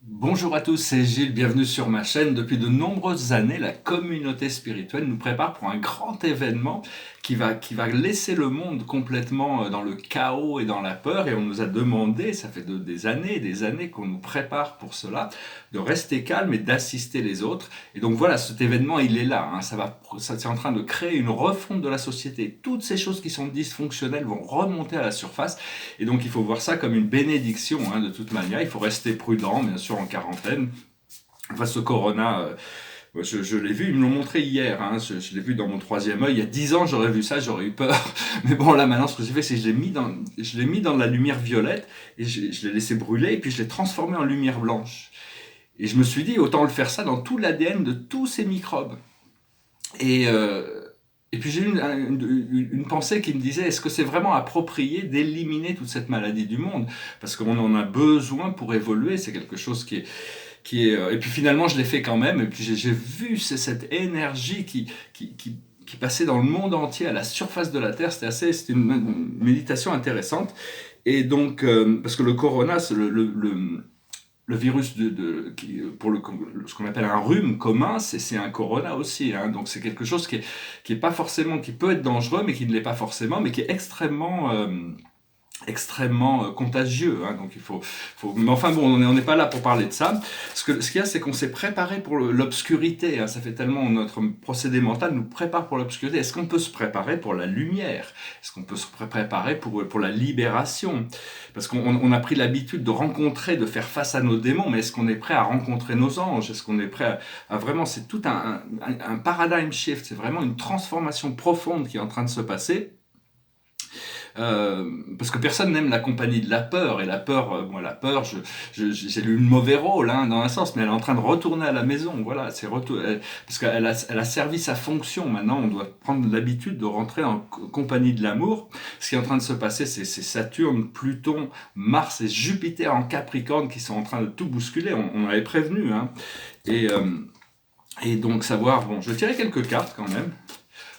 Bonjour à tous, c'est Gilles, bienvenue sur ma chaîne. Depuis de nombreuses années, la communauté spirituelle nous prépare pour un grand événement qui va laisser le monde complètement dans le chaos et dans la peur. Et on nous a demandé, ça fait des années qu'on nous prépare pour cela, de rester calme et d'assister les autres. Et donc voilà, cet événement, il est là. C'est en train de créer une refonte de la société. Toutes ces choses qui sont dysfonctionnelles vont remonter à la surface. Et donc il faut voir ça comme une bénédiction, de toute manière. Il faut rester prudent, bien sûr, en quarantaine. Face au corona, je l'ai vu, ils me l'ont montré hier, je l'ai vu dans mon troisième œil. Il y a 10 ans, j'aurais vu ça, j'aurais eu peur. Mais bon, là maintenant, ce que j'ai fait, c'est que je l'ai mis dans la lumière violette et je l'ai laissé brûler et puis je l'ai transformé en lumière blanche. Et je me suis dit, autant le faire ça dans tout l'ADN de tous ces microbes. Et, euh, et puis j'ai eu une pensée qui me disait, est-ce que c'est vraiment approprié d'éliminer toute cette maladie du monde? Parce qu'on en a besoin pour évoluer, c'est quelque chose et puis finalement je l'ai fait quand même, et puis j'ai vu cette énergie qui passait dans le monde entier, à la surface de la Terre. C'était une méditation intéressante. Et donc, parce que le corona, c'est le virus ce qu'on appelle un rhume commun, c'est un corona aussi, donc c'est quelque chose qui est pas forcément, qui peut être dangereux, mais qui ne l'est pas forcément, mais qui est extrêmement contagieux, donc mais enfin bon, on n'est pas là pour parler de ça. Ce qu'il y a, c'est qu'on s'est préparé pour l'obscurité, ça fait tellement, notre procédé mental nous prépare pour l'obscurité. Est-ce qu'on peut se préparer pour la lumière? Est-ce qu'on peut se préparer pour la libération? Parce qu'on a pris l'habitude de rencontrer, de faire face à nos démons, mais est-ce qu'on est prêt à rencontrer nos anges? Est-ce qu'on est prêt à vraiment, c'est tout un paradigm shift, c'est vraiment une transformation profonde qui est en train de se passer. Parce que personne n'aime la compagnie de la peur, et la peur, la peur, j'ai lu le mauvais rôle, dans un sens, mais elle est en train de retourner à la maison, voilà, parce elle a servi sa fonction. Maintenant on doit prendre l'habitude de rentrer en compagnie de l'amour. Ce qui est en train de se passer, c'est Saturne, Pluton, Mars et Jupiter en Capricorne qui sont en train de tout bousculer. On avait prévenu, et, euh, et donc savoir, bon, je vais tirer quelques cartes quand même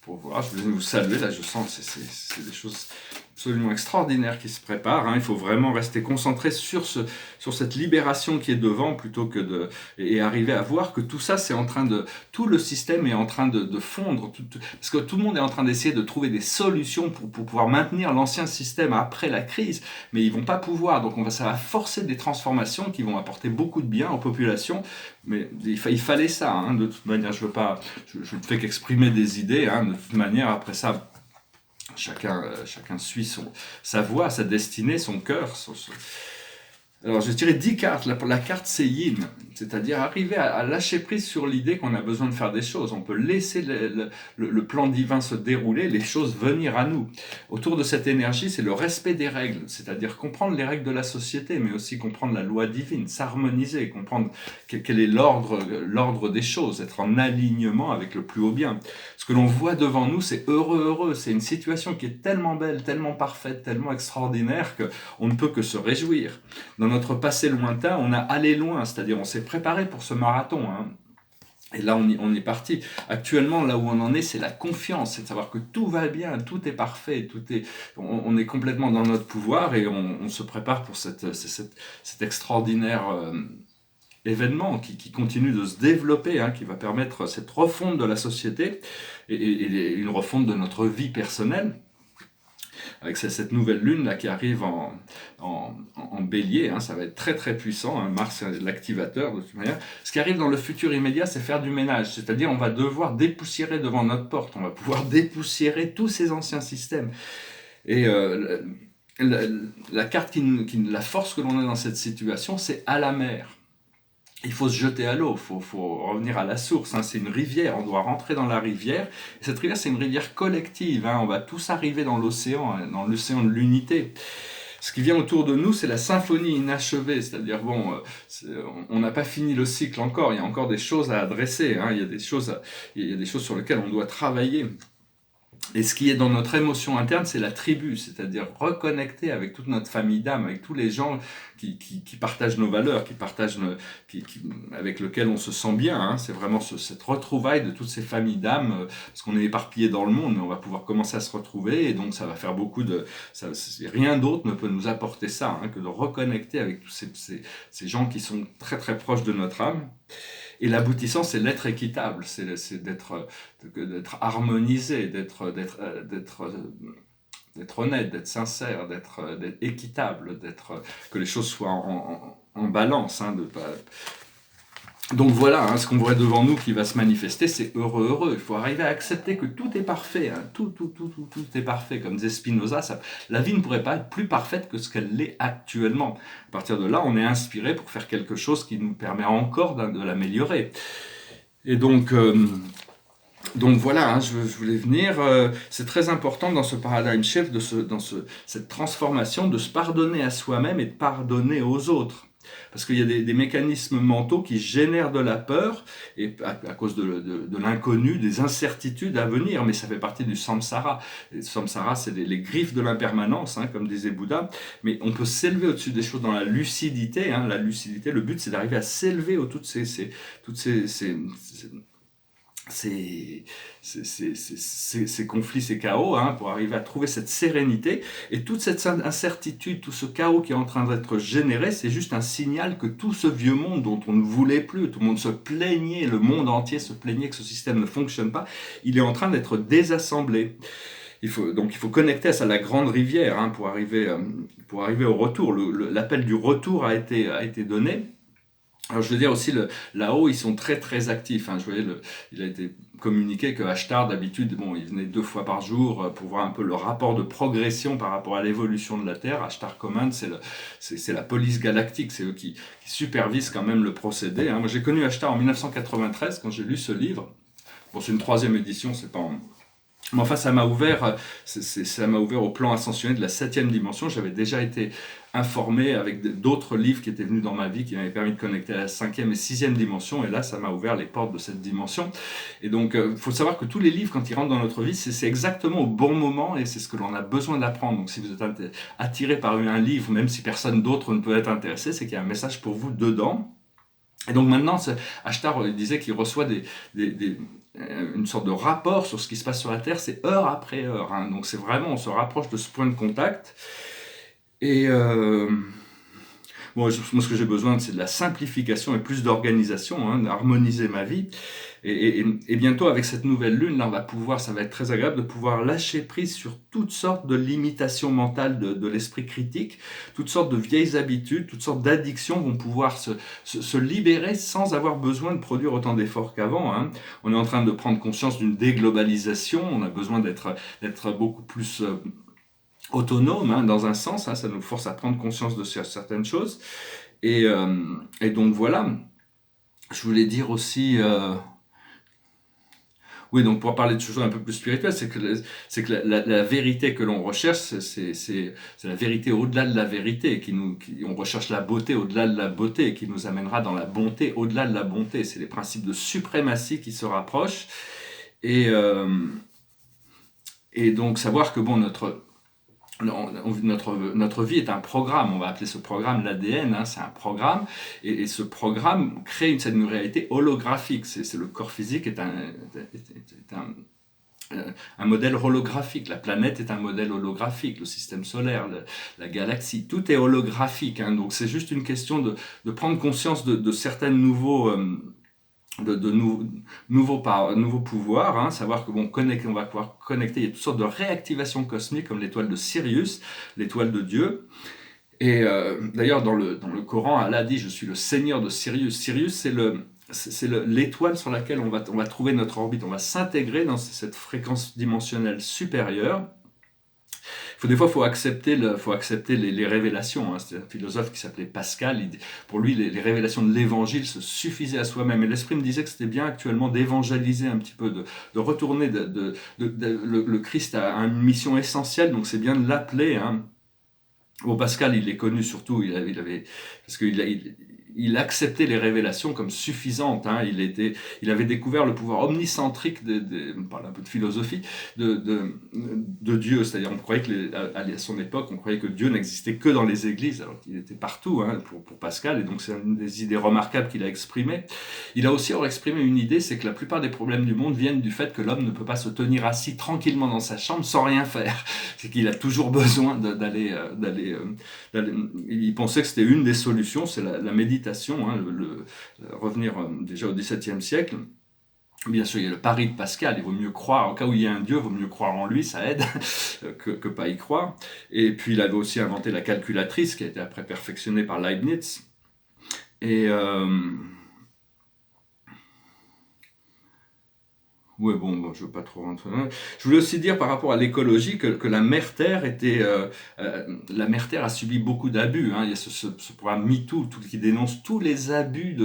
pour voir. Je vais vous saluer, là je sens que c'est des choses absolument extraordinaires qui se préparent. Il faut vraiment rester concentré sur cette libération qui est devant, plutôt que et arriver à voir que tout ça, tout le système est en train de fondre, parce que tout le monde est en train d'essayer de trouver des solutions pour pouvoir maintenir l'ancien système après la crise, mais ils vont pas pouvoir. Donc ça va forcer des transformations qui vont apporter beaucoup de bien aux populations. Mais il fallait ça, de toute manière. Je ne fais qu'exprimer des idées, de toute manière. Après ça, chacun suit sa voie, sa destinée, son cœur. Alors, je dirais 10 cartes. La carte, c'est Yin, c'est-à-dire arriver à lâcher prise sur l'idée qu'on a besoin de faire des choses. On peut laisser le plan divin se dérouler, les choses venir à nous. Autour de cette énergie, c'est le respect des règles, c'est-à-dire comprendre les règles de la société, mais aussi comprendre la loi divine, s'harmoniser, comprendre quel est l'ordre des choses, être en alignement avec le plus haut bien. Ce que l'on voit devant nous, c'est heureux. C'est une situation qui est tellement belle, tellement parfaite, tellement extraordinaire qu'on ne peut que se réjouir. Dans notre passé lointain, on a allé loin, c'est-à-dire on s'est préparé pour ce marathon. Et là, on est parti. Actuellement, là où on en est, c'est la confiance, c'est de savoir que tout va bien, tout est parfait, on est complètement dans notre pouvoir, et on se prépare pour cet extraordinaire événement qui continue de se développer, qui va permettre cette refonte de la société et une refonte de notre vie personnelle, avec cette nouvelle lune là qui arrive en bélier. Ça va être très très puissant, Mars est l'activateur de toute manière. Ce qui arrive dans le futur immédiat, c'est faire du ménage, c'est-à-dire on va devoir dépoussiérer devant notre porte, on va pouvoir dépoussiérer tous ces anciens systèmes. Et la carte la force que l'on a dans cette situation, c'est à la mer. Il faut se jeter à l'eau, faut revenir à la source. C'est une rivière, on doit rentrer dans la rivière. Et cette rivière, c'est une rivière collective. On va tous arriver dans l'océan de l'unité. Ce qui vient autour de nous, c'est la symphonie inachevée, c'est-à-dire on n'a pas fini le cycle encore. Il y a encore des choses à adresser. Il y a des choses sur lesquelles on doit travailler. Et ce qui est dans notre émotion interne, c'est la tribu, c'est-à-dire reconnecter avec toute notre famille d'âme, avec tous les gens qui partagent nos valeurs, avec lesquels on se sent bien. Hein. C'est vraiment cette retrouvaille de toutes ces familles d'âme, parce qu'on est éparpillés dans le monde, mais on va pouvoir commencer à se retrouver, et donc ça va faire beaucoup de... rien d'autre ne peut nous apporter ça, hein, que de reconnecter avec tous ces gens qui sont très très proches de notre âme. Et l'aboutissant, c'est l'être équitable, c'est d'être harmonisé, d'être honnête, d'être sincère, d'être équitable, que les choses soient en balance. Hein, Donc voilà, hein, ce qu'on voit devant nous qui va se manifester, c'est heureux, heureux. Il faut arriver à accepter que tout est parfait, hein, tout est parfait. Comme disait Spinoza, la vie ne pourrait pas être plus parfaite que ce qu'elle l'est actuellement. À partir de là, on est inspiré pour faire quelque chose qui nous permet encore de l'améliorer. Et donc voilà, hein, je voulais venir. C'est très important dans ce paradigm shift, cette transformation, de se pardonner à soi-même et de pardonner aux autres. Parce qu'il y a des mécanismes mentaux qui génèrent de la peur, et à cause de l'inconnu, des incertitudes à venir, mais ça fait partie du samsara. Et samsara, c'est les griffes de l'impermanence, hein, comme disait Bouddha, mais on peut s'élever au-dessus des choses dans la lucidité. Hein, la lucidité, le but, c'est d'arriver à s'élever au-dessus de ces conflits, ces chaos, hein, pour arriver à trouver cette sérénité. Et toute cette incertitude, tout ce chaos qui est en train d'être généré, c'est juste un signal que tout ce vieux monde dont on ne voulait plus, tout le monde se plaignait, le monde entier se plaignait que ce système ne fonctionne pas, il est en train d'être désassemblé. Donc il faut connecter à ça, la grande rivière, hein, pour arriver au retour. L'appel du retour a été donné. Alors je veux dire aussi, là-haut, ils sont très très actifs. Hein. Je voyais, il a été communiqué que Ashtar, d'habitude, il venait 2 fois par jour pour voir un peu le rapport de progression par rapport à l'évolution de la Terre. Ashtar Command, c'est la police galactique, c'est eux qui supervisent quand même le procédé. Hein. Moi j'ai connu Ashtar en 1993 quand j'ai lu ce livre. Bon, c'est une 3e édition, c'est pas en... Mais enfin, ça m'a ouvert au plan ascensionné de la 7e dimension. J'avais déjà été informé avec d'autres livres qui étaient venus dans ma vie, qui m'avaient permis de connecter à la 5e et 6e dimension. Et là, ça m'a ouvert les portes de cette dimension. Et donc, il faut savoir que tous les livres, quand ils rentrent dans notre vie, c'est exactement au bon moment et c'est ce que l'on a besoin d'apprendre. Donc, si vous êtes attiré par un livre, même si personne d'autre ne peut être intéressé, c'est qu'il y a un message pour vous dedans. Et donc maintenant, Ashtar disait qu'il reçoit une sorte de rapport sur ce qui se passe sur la Terre, c'est heure après heure. Hein. Donc c'est vraiment, on se rapproche de ce point de contact. Et moi, ce que j'ai besoin, c'est de la simplification et plus d'organisation, hein, d'harmoniser ma vie. Et bientôt, avec cette nouvelle lune, là, ça va être très agréable de pouvoir lâcher prise sur toutes sortes de limitations mentales de l'esprit critique, toutes sortes de vieilles habitudes, toutes sortes d'addictions vont pouvoir se libérer sans avoir besoin de produire autant d'efforts qu'avant. Hein. On est en train de prendre conscience d'une déglobalisation, on a besoin d'être beaucoup plus... autonome, hein, dans un sens, hein, ça nous force à prendre conscience de certaines choses. Et donc voilà, je voulais dire aussi... Oui, donc pour parler de choses un peu plus spirituelles, c'est que la vérité que l'on recherche, c'est la vérité au-delà de la vérité, on recherche la beauté au-delà de la beauté, qui nous amènera dans la bonté au-delà de la bonté. C'est les principes de suprématie qui se rapprochent. Et donc savoir que notre vie est un programme, on va appeler ce programme l'ADN, hein, c'est un programme, et ce programme crée une réalité holographique, le corps physique est un modèle holographique, la planète est un modèle holographique, le système solaire, la galaxie, tout est holographique, hein, donc c'est juste une question de prendre conscience de certains nouveaux... nouveaux pouvoirs, hein, savoir que on va pouvoir connecter, il y a toutes sortes de réactivations cosmiques comme l'étoile de Sirius, l'étoile de Dieu. Et d'ailleurs dans le Coran, Allah dit je suis le seigneur de Sirius. Sirius c'est l'étoile sur laquelle on va trouver notre orbite, on va s'intégrer dans cette fréquence dimensionnelle supérieure. Des fois, il faut accepter les révélations. Hein. C'est un philosophe qui s'appelait Pascal. Pour lui, les révélations de l'évangile se suffisaient à soi-même. Et l'esprit me disait que c'était bien actuellement d'évangéliser un petit peu, de retourner. Le Christ a une mission essentielle, donc c'est bien de l'appeler. Hein. Bon, Pascal, il est connu surtout, parce qu'il il acceptait les révélations comme suffisantes. Hein. Il avait découvert le pouvoir omnicentrique, on parle un peu de philosophie, de Dieu. C'est-à-dire, on croyait à son époque, on croyait que Dieu n'existait que dans les églises, alors qu'il était partout, hein, pour Pascal. Et donc, c'est une des idées remarquables qu'il a exprimées. Il a aussi exprimé une idée, c'est que la plupart des problèmes du monde viennent du fait que l'homme ne peut pas se tenir assis tranquillement dans sa chambre sans rien faire. C'est qu'il a toujours besoin d'aller. Il pensait que c'était une des solutions, c'est la méditation, hein, revenir déjà au XVIIe siècle. Bien sûr, il y a le pari de Pascal, il vaut mieux croire, au cas où il y a un Dieu, il vaut mieux croire en lui, ça aide, que pas y croire. Et puis il avait aussi inventé la calculatrice, qui a été après perfectionnée par Leibniz. Et ouais, bon, je veux pas trop rentrer là. Je voulais aussi dire par rapport à l'écologie que la mère Terre la mère Terre a subi beaucoup d'abus. Hein. Il y a ce programme MeToo qui dénonce tous les abus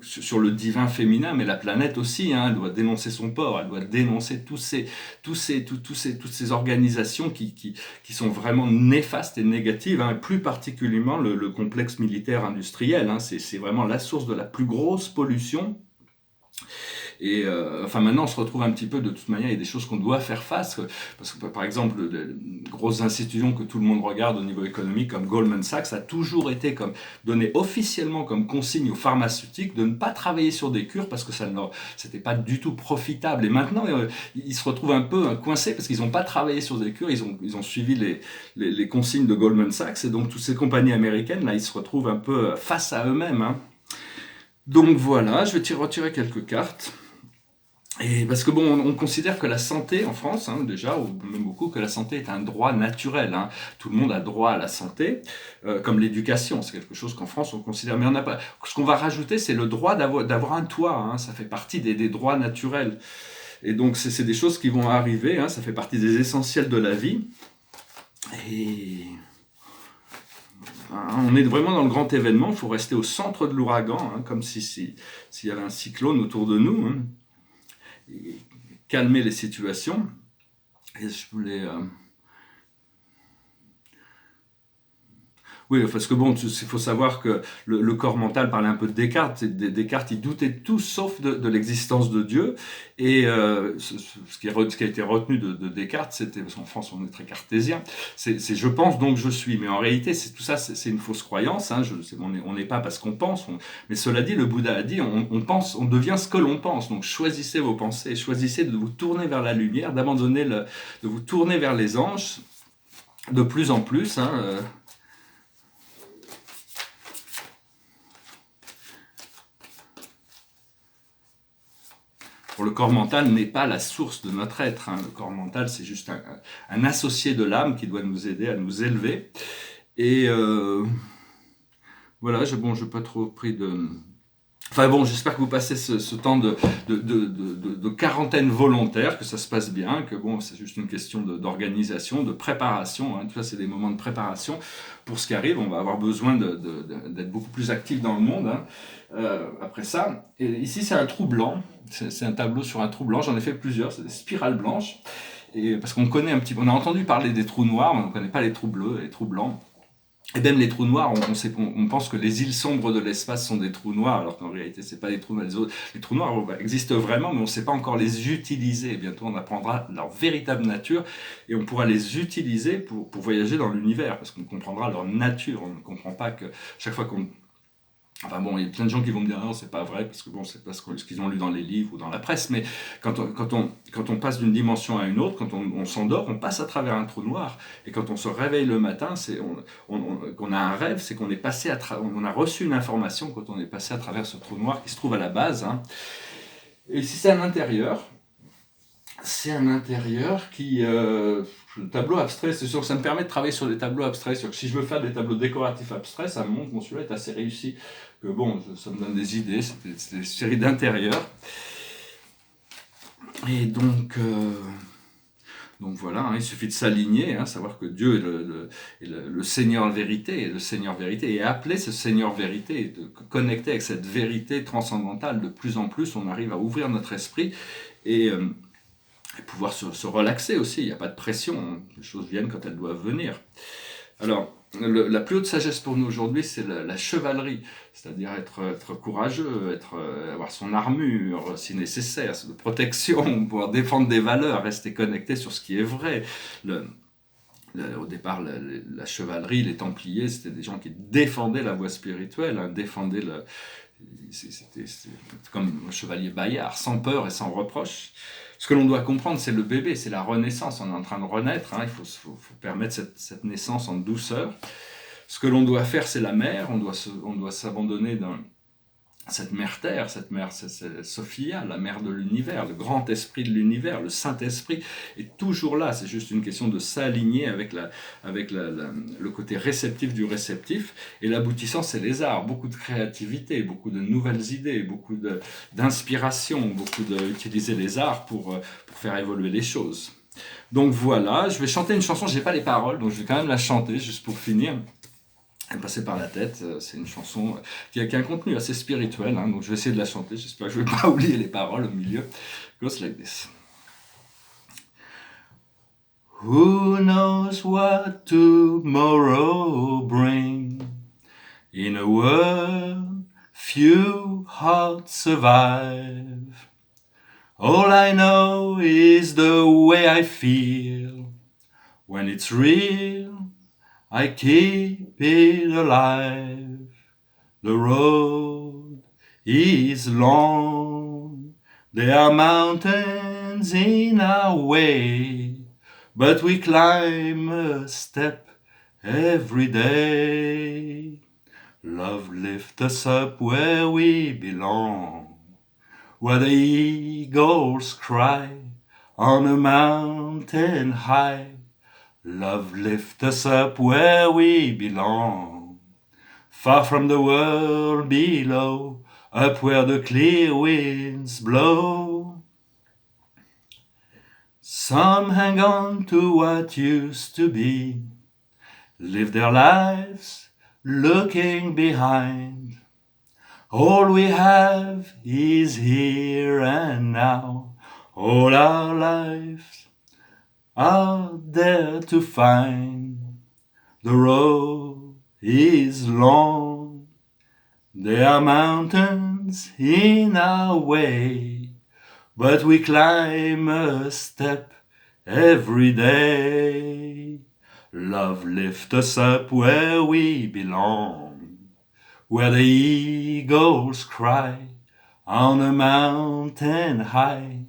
sur le divin féminin, mais la planète aussi. Hein, elle doit dénoncer son port, elle doit dénoncer toutes ces organisations qui sont vraiment néfastes et négatives. Hein, et plus particulièrement le complexe militaire industriel. Hein, c'est vraiment la source de la plus grosse pollution. Et enfin maintenant on se retrouve un petit peu de toute manière, il y a des choses qu'on doit faire face, parce que par exemple les grosses institutions que tout le monde regarde au niveau économique comme Goldman Sachs a toujours été donné officiellement comme consigne aux pharmaceutiques de ne pas travailler sur des cures parce que c'était pas du tout profitable. Et maintenant ils se retrouvent un peu coincés parce qu'ils n'ont pas travaillé sur des cures, ils ont suivi les consignes de Goldman Sachs, et donc toutes ces compagnies américaines là ils se retrouvent un peu face à eux-mêmes. Hein. Donc voilà, je vais retirer quelques cartes. Et parce que bon, on considère que la santé en France, hein, déjà, ou même beaucoup, que la santé est un droit naturel. Hein. Tout le monde a droit à la santé, comme l'éducation. C'est quelque chose qu'en France on considère. Mais on n'a pas. Ce qu'on va rajouter, c'est le droit d'avoir un toit. Hein. Ça fait partie des droits naturels. Et donc c'est des choses qui vont arriver. Hein. Ça fait partie des essentiels de la vie. Et on est vraiment dans le grand événement. Il faut rester au centre de l'ouragan, hein, comme s'il y avait un cyclone autour de nous. Hein. Et calmer les situations. Et je voulais oui, parce que bon, il faut savoir que le corps mental parlait un peu de Descartes. Descartes, il doutait de tout sauf de l'existence de Dieu. Et ce qui a été retenu de Descartes, c'était, parce qu'en France on est très cartésien, c'est je pense donc je suis. Mais en réalité, tout ça, c'est une fausse croyance. Hein, on n'est pas parce qu'on pense. Mais cela dit, le Bouddha a dit, on pense, on devient ce que l'on pense. Donc choisissez vos pensées, choisissez de vous tourner vers la lumière, de vous tourner vers les anges, de plus en plus. Hein, le corps mental n'est pas la source de notre être. Hein. Le corps mental, c'est juste un associé de l'âme qui doit nous aider à nous élever. Et voilà, je n'ai pas trop pris de... Enfin bon, j'espère que vous passez ce temps de quarantaine volontaire, que ça se passe bien, que bon, c'est juste une question d'organisation, de préparation. Hein. Tout ça, c'est des moments de préparation pour ce qui arrive. On va avoir besoin d'être beaucoup plus actifs dans le monde. Hein. Après ça, et ici c'est un trou blanc, c'est un tableau sur un trou blanc, j'en ai fait plusieurs, c'est des spirales blanches, et parce qu'on connaît un petit peu, on a entendu parler des trous noirs, mais on ne connaît pas les trous bleus, les trous blancs, et même les trous noirs, on pense que les îles sombres de l'espace sont des trous noirs, alors qu'en réalité c'est pas des trous noirs, les trous noirs existent vraiment, mais on ne sait pas encore les utiliser, et bientôt on apprendra leur véritable nature, et on pourra les utiliser pour voyager dans l'univers, parce qu'on comprendra leur nature, on ne comprend pas que chaque fois qu'on... Enfin bon, il y a plein de gens qui vont me dire non, c'est pas vrai, parce que bon, c'est pas ce qu'ils ont lu dans les livres ou dans la presse, mais quand on passe d'une dimension à une autre, quand on s'endort, on passe à travers un trou noir, et quand on se réveille le matin, qu'on a un rêve, c'est qu'on est passé on a reçu une information quand on est passé à travers ce trou noir qui se trouve à la base. Hein. Et si c'est un intérieur qui... le tableau abstrait, c'est sûr que ça me permet de travailler sur des tableaux abstraits. C'est-à-dire que si je veux faire des tableaux décoratifs abstraits, ça me montre que mon celui-là est assez réussi. Que bon, ça me donne des idées, c'est des séries d'intérieurs. Et donc voilà, hein, il suffit de s'aligner, hein, savoir que Dieu est le Seigneur vérité, et le Seigneur vérité, et appeler ce Seigneur vérité, et de connecter avec cette vérité transcendantale. De plus en plus, on arrive à ouvrir notre esprit, et pouvoir se relaxer aussi, il n'y a pas de pression, hein. Les choses viennent quand elles doivent venir. Alors, la plus haute sagesse pour nous aujourd'hui, c'est la chevalerie, c'est-à-dire être courageux, avoir son armure si nécessaire, de protection, pouvoir défendre des valeurs, rester connecté sur ce qui est vrai. Au départ, la chevalerie, les Templiers, c'était des gens qui défendaient la voie spirituelle, hein, défendaient c'était comme un chevalier Bayard, sans peur et sans reproche. Ce que l'on doit comprendre, c'est le bébé, c'est la renaissance. On est en train de renaître, hein, il faut permettre cette naissance en douceur. Ce que l'on doit faire, c'est la mère, on doit s'abandonner dans cette mère terre, c'est Sophia, la mère de l'univers, le grand esprit de l'univers, le Saint-Esprit est toujours là. C'est juste une question de s'aligner avec le côté réceptif du réceptif. Et l'aboutissant, c'est les arts, beaucoup de créativité, beaucoup de nouvelles idées, beaucoup d'inspiration, beaucoup d'utiliser les arts pour faire évoluer les choses. Donc voilà, je vais chanter une chanson, je n'ai pas les paroles, donc je vais quand même la chanter juste pour finir. Elle me passait par la tête, c'est une chanson qui a un contenu assez spirituel, hein, donc je vais essayer de la chanter, j'espère que je ne vais pas oublier les paroles au milieu. It goes like this. Who knows what tomorrow brings? In a world, few hearts survive. All I know is the way I feel. When it's real, I keep it alive. The road is long. There are mountains in our way, but we climb a step every day. Love lifts us up where we belong, where the eagles cry on a mountain high. Love lifts us up where we belong, far from the world below, up where the clear winds blow. Some hang on to what used to be, live their lives looking behind. All we have is here and now, all our lives out there to find. The road is long. There are mountains in our way, but we climb a step every day. Love lifts us up where we belong, where the eagles cry on a mountain high.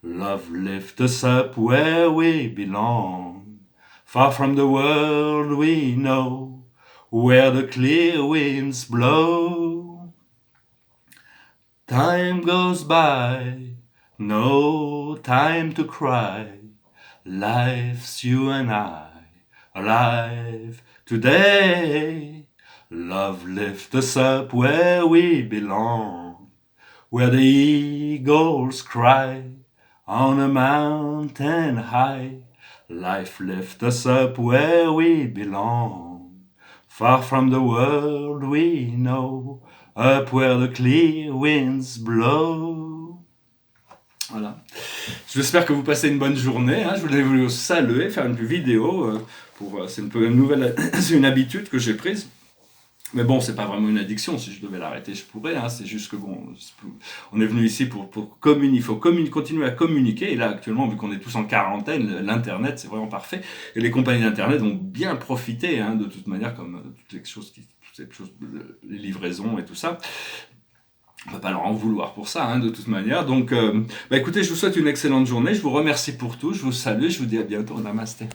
Love lifts us up where we belong, far from the world we know, where the clear winds blow. Time goes by, no time to cry. Life's you and I, alive today. Love lifts us up where we belong, where the eagles cry on a mountain high. Life lifts us up where we belong, far from the world we know, up where the clear winds blow. Voilà. J'espère que vous passez une bonne journée. Hein. Je voulais vous saluer, faire une vidéo. C'est une nouvelle, c'est une habitude que j'ai prise. Mais bon, c'est pas vraiment une addiction. Si je devais l'arrêter, je pourrais. Hein. C'est juste que bon, on est venu ici pour communiquer. Il faut continuer à communiquer. Et là, actuellement, vu qu'on est tous en quarantaine, l'internet, c'est vraiment parfait. Et les compagnies d'internet vont bien profiter, hein, de toute manière, comme toutes les choses, les livraisons et tout ça. On ne va pas leur en vouloir pour ça, hein, de toute manière. Donc, écoutez, je vous souhaite une excellente journée. Je vous remercie pour tout. Je vous salue. Je vous dis à bientôt. Namasté.